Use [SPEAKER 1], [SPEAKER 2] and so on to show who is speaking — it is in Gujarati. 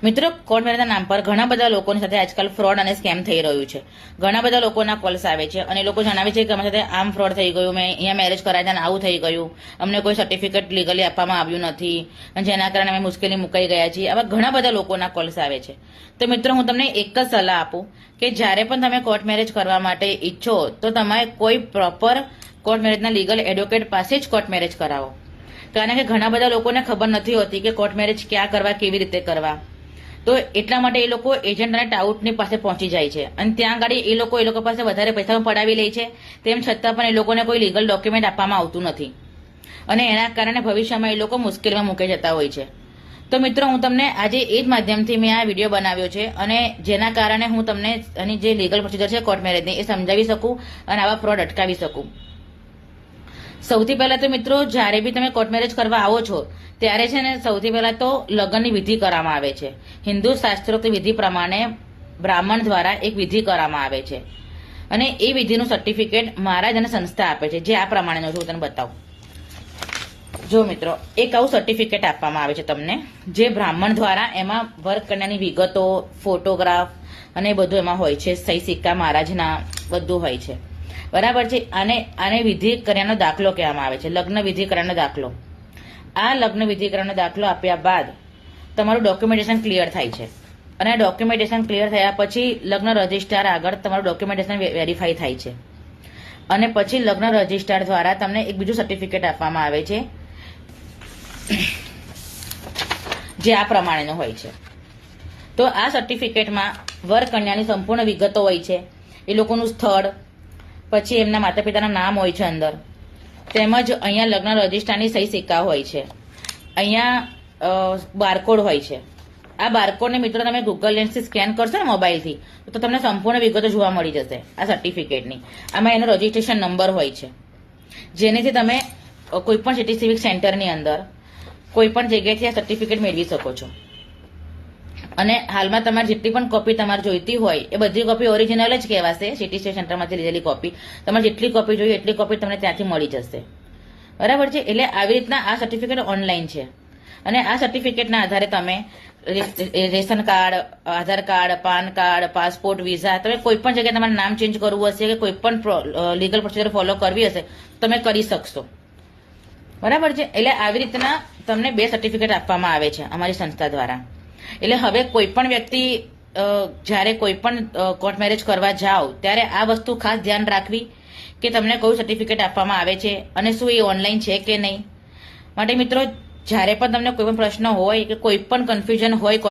[SPEAKER 1] મિત્રો, કોર્ટ મેરેજના નામ પર ઘણા બધા લોકોની સાથે આજકાલ ફ્રોડ અને સ્કેમ થઈ રહ્યું છે. ઘણા બધા લોકોના કોલ્સ આવે છે અને એ લોકો જણાવે છે કે અમારી સાથે આમ ફ્રોડ થઈ ગયું, મેં અહીંયા મેરેજ કરાયા અને આવું થઈ ગયું, અમને કોઈ સર્ટિફિકેટ લીગલી આપવામાં આવ્યું નથી અને જેના કારણે અમે મુશ્કેલી મુકાઈ ગયા છીએ. આવા ઘણા બધા લોકોના કોલ્સ આવે છે. તો મિત્રો, હું તમને એક જ સલાહ આપું કે જ્યારે પણ તમે કોર્ટ મેરેજ કરવા માટે ઈચ્છો તો તમારે કોઈ પ્રોપર કોર્ટ મેરેજના લીગલ એડવોકેટ પાસે જ કોર્ટ મેરેજ કરાવો. કારણ કે ઘણા બધા લોકોને ખબર નથી હોતી કે કોર્ટ મેરેજ ક્યાં કરવા, કેવી રીતે કરવા. તો એટલા માટે એ લોકો એજન્ટ અને ટાઉટની પાસે પહોંચી જાય છે અને ત્યાં આગળ એ લોકો પાસે વધારે પૈસા પડાવી લે છે. તેમ છતાં પણ એ લોકોને કોઈ લીગલ ડોક્યુમેન્ટ આપવામાં આવતું નથી અને એના કારણે ભવિષ્યમાં એ લોકો મુશ્કેલીમાં મૂકી જતા હોય છે. તો મિત્રો, હું તમને આજે એ જ માધ્યમથી મેં આ વિડીયો બનાવ્યો છે અને જેના કારણે હું તમને આની જે લીગલ પ્રોસિજર છે કોર્ટ મેરેજની એ સમજાવી શકું અને આવા ફ્રોડ અટકાવી શકું. સૌથી પહેલા તો મિત્રો, જ્યારે બી તમે કોર્ટ મેરેજ કરવા આવો છો ત્યારે છે ને સૌથી પહેલા તો લગ્નની વિધિ કરવામાં આવે છે. હિન્દુ શાસ્ત્રોક્ત વિધિ પ્રમાણે બ્રાહ્મણ દ્વારા એક વિધિ કરવામાં આવે છે અને એ વિધિનું સર્ટિફિકેટ મહારાજ અને સંસ્થા આપે છે, જે આ પ્રમાણેનો છે. હું તને બતાવું. જો મિત્રો, એક આવું સર્ટિફિકેટ આપવામાં આવે છે તમને, જે બ્રાહ્મણ દ્વારા એમાં વર કન્યાની વિગતો, ફોટોગ્રાફ અને બધું એમાં હોય છે. સહી સિક્કા મહારાજના બધું હોય છે, બરાબર છે. આને વિધિ કર્યાનો દાખલો કહેવામાં આવે છે, લગ્ન વિધિ કર્યાનો દાખલો. આ લગ્ન વિધિ કર્યાનો દાખલો આપ્યા બાદ તમારું ડોક્યુમેન્ટેશન ક્લિયર થાય છે અને ડોક્યુમેન્ટેશન ક્લિયર થયા પછી લગ્ન રજિસ્ટ્રાર આગળ તમારું ડોક્યુમેન્ટેશન વેરીફાઈ થાય છે અને પછી લગ્ન રજિસ્ટ્રાર દ્વારા તમને એક બીજું સર્ટિફિકેટ આપવામાં આવે છે, જે આ પ્રમાણેનું હોય છે. તો આ સર્ટિફિકેટમાં વર કન્યાની સંપૂર્ણ વિગતો હોય છે, એ લોકોનું સ્થળ, પછી એમના માતા પિતાના નામ હોય છે અંદર, તેમજ અહીંયા લગ્ન રજિસ્ટ્રારની સહી સિક્કા હોય છે. અહીંયા બારકોડ હોય છે. આ બારકોડને મિત્રો તમે ગૂગલ લેન્સથી સ્કેન કરશો ને મોબાઈલથી તો તમને સંપૂર્ણ વિગતો જોવા મળી જશે આ સર્ટિફિકેટની. આમાં એનો રજિસ્ટ્રેશન નંબર હોય છે, જેનેથી તમે કોઈ પણ સિટી સિવિક સેન્ટરની અંદર કોઈ પણ જગ્યાએથી આ સર્ટિફિકેટ મેળવી શકો છો. અને હાલમાં તમારે જેટલી પણ કોપી તમારે જોઈતી હોય એ બધી કોપી ઓરિજિનલ જ કહેવાશે. સિટી સેન્ટરમાંથી લીધેલી કોપી, તમારે જેટલી કોપી જોઈએ એટલી કોપી તમને ત્યાંથી મળી જશે, બરાબર છે. એટલે આવી રીતના આ સર્ટિફિકેટ ઓનલાઈન છે અને આ સર્ટિફિકેટના આધારે તમે ration card, Aadhaar card, PAN card, passport, visa, તમે કોઈ પણ જગ્યાએ તમારે નામ ચેન્જ કરવું હશે કે કોઈ પણ લીગલ પ્રોસિજર ફોલો કરવી હશે તમે કરી શકશો, બરાબર છે. એટલે આવી રીતના તમને 2 સર્ટિફિકેટ આપવામાં આવે છે અમારી સંસ્થા દ્વારા. એટલે હવે કોઈ પણ વ્યક્તિ જ્યારે કોઈ પણ કોર્ટ મેરેજ કરવા જાઓ ત્યારે આ વસ્તુ ખાસ ધ્યાન રાખવી કે તમને કયું સર્ટિફિકેટ આપવામાં આવે છે અને શું એ ઓનલાઈન છે કે નહીં. માટે મિત્રો, જ્યારે પણ તમને કોઈ પણ પ્રશ્ન હોય કે કોઈ પણ કન્ફ્યુઝન હોય